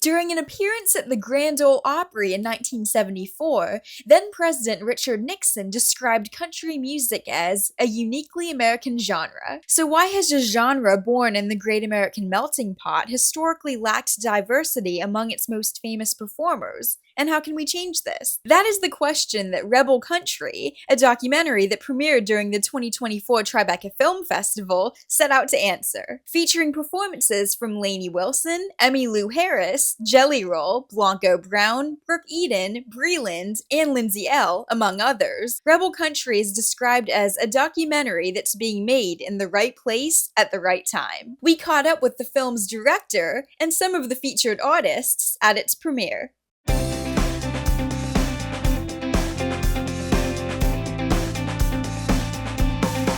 During an appearance at the Grand Ole Opry in 1974, then-President Richard Nixon described country music as a uniquely American genre. So why has a genre born in the Great American Melting Pot historically lacked diversity among its most famous performers? And how can we change this? That is the question that Rebel Country, a documentary that premiered during the 2024 Tribeca Film Festival, set out to answer. Featuring performances from Lainey Wilson, Emmylou Harris, Jelly Roll, Blanco Brown, Brooke Eden, Breland, and Lindsay Ell, among others, Rebel Country is described as a documentary that's being made in the right place at the right time. We caught up with the film's director and some of the featured artists at its premiere.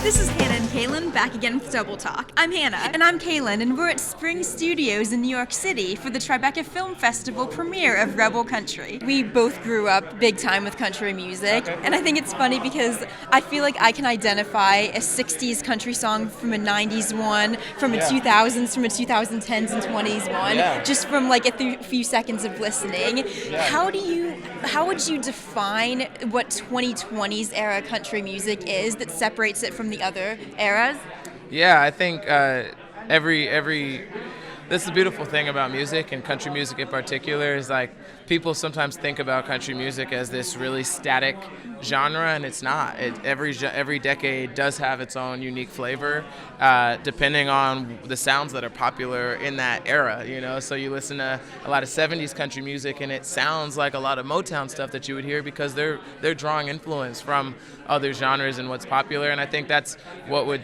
This is Hannah and Cailin, back again with Double Talk. I'm Hannah. And I'm Cailin, and we're at Spring Studios in New York City for the Tribeca Film Festival premiere of Rebel Country. We both grew up big time with country music, and I think it's funny because I feel like I can identify a 60s country song from a 90s one, from a 2000s, from a 2010s and 20s one, just from like a few seconds of listening. How would you define what 2020s era country music is that separates it from the other eras? Yeah, I think this is the beautiful thing about music, and country music in particular, is like people sometimes think about country music as this really static genre, and it's not. Every decade does have its own unique flavor, depending on the sounds that are popular in that era. You know, so you listen to a lot of '70s country music, and it sounds like a lot of Motown stuff that you would hear because they're drawing influence from other genres and what's popular. And I think that's what would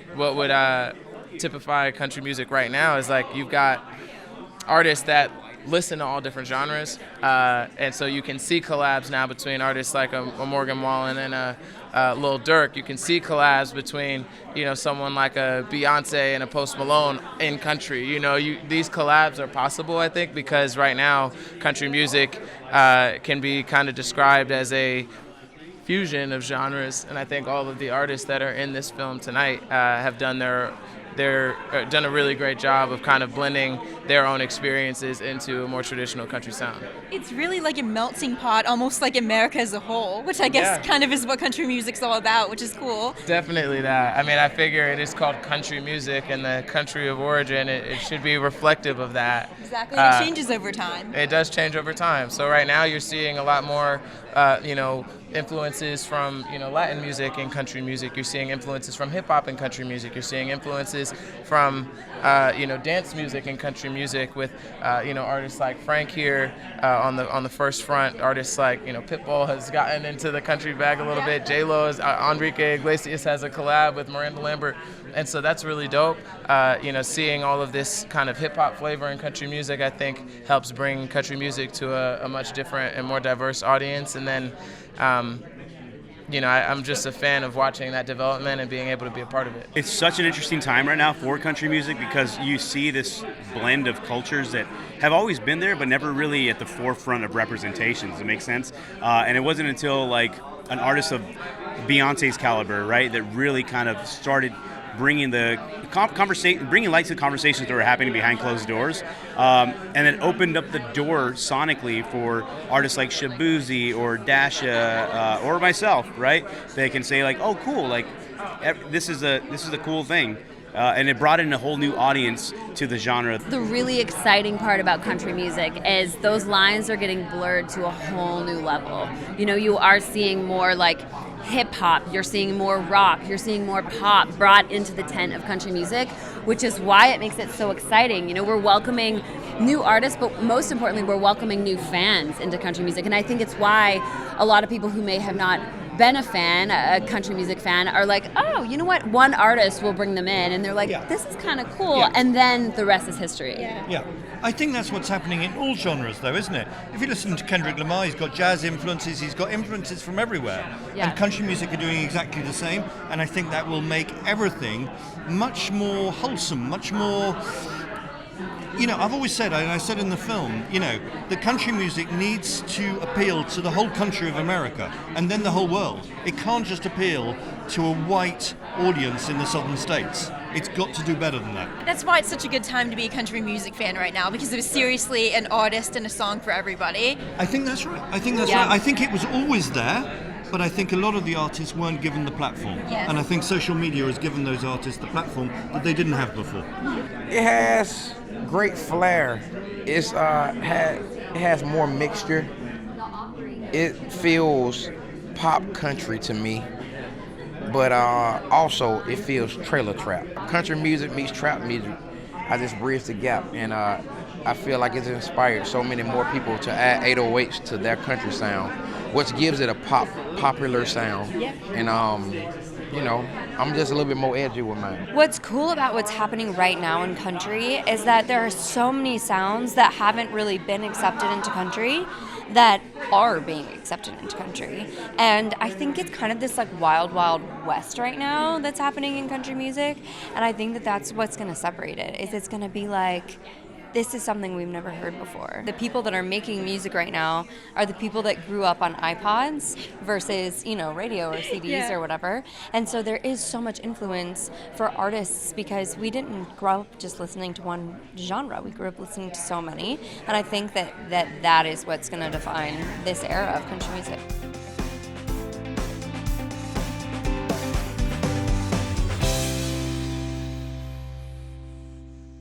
typify country music right now is like you've got artists that listen to all different genres, and so you can see collabs now between artists like a Morgan Wallen and a Lil Durk. You can see collabs between someone like a Beyonce and a Post Malone in country. These collabs are possible, I think, because right now country music can be kind of described as a fusion of genres, and I think all of the artists that are in this film tonight have done done a really great job of kind of blending their own experiences into a more traditional country sound. It's really like a melting pot, almost like America as a whole, which I guess kind of is what country music's all about, which is cool. Definitely that. I mean, I figure it is called country music, and the country of origin, it should be reflective of that. Exactly, and it changes over time. It does change over time. So right now you're seeing a lot more, influences from, Latin music in country music. You're seeing influences from hip hop in country music. You're seeing influences from, dance music and country music with, artists like Frank here on the first front. Artists like, Pitbull has gotten into the country bag a little bit. J-Lo, Enrique Iglesias has a collab with Miranda Lambert. And so that's really dope. Seeing all of this kind of hip hop flavor in country music, I think helps bring country music to a much different and more diverse audience. And then, I'm just a fan of watching that development and being able to be a part of it. It's such an interesting time right now for country music because you see this blend of cultures that have always been there but never really at the forefront of representation. Does it make sense? And it wasn't until like an artist of Beyonce's caliber, right, that really kind of started bringing the bringing light to the conversations that were happening behind closed doors, and it opened up the door sonically for artists like Shabuzi or Dasha or myself, right? They can say like, "Oh, cool! Like, this is a cool thing." And it brought in a whole new audience to the genre. The really exciting part about country music is those lines are getting blurred to a whole new level. You are seeing more like hip hop, you're seeing more rock, you're seeing more pop brought into the tent of country music, which is why it makes it so exciting. We're welcoming new artists, but most importantly, we're welcoming new fans into country music. And I think it's why a lot of people who may have not been a fan, a country music fan, are like, oh, you know what? One artist will bring them in, and they're like, this is kind of cool, and then the rest is history. Yeah. I think that's what's happening in all genres, though, isn't it? If you listen to Kendrick Lamar, he's got jazz influences, he's got influences from everywhere. Yeah. And country music are doing exactly the same, and I think that will make everything much more wholesome, much more... I've always said, and I said in the film, the country music needs to appeal to the whole country of America and then the whole world. It can't just appeal to a white audience in the southern states. It's got to do better than that. That's why it's such a good time to be a country music fan right now, because there's seriously an artist and a song for everybody. I think that's right. I think it was always there, but I think a lot of the artists weren't given the platform. Yes. And I think social media has given those artists the platform that they didn't have before. It has great flair. It has more mixture. It feels pop country to me, but also it feels trailer trap. Country music meets trap music. I just bridge the gap, and I feel like it's inspired so many more people to add 808s to their country sound, which gives it a popular sound. Yeah. And I'm just a little bit more edgy with mine. What's cool about what's happening right now in country is that there are so many sounds that haven't really been accepted into country that are being accepted into country. And I think it's kind of this like wild, wild west right now that's happening in country music. And I think that that's what's going to separate it, is it's going to be like, this is something we've never heard before. The people that are making music right now are the people that grew up on iPods versus, radio or CDs or whatever. And so there is so much influence for artists because we didn't grow up just listening to one genre. We grew up listening to so many. And I think that is what's going to define this era of country music.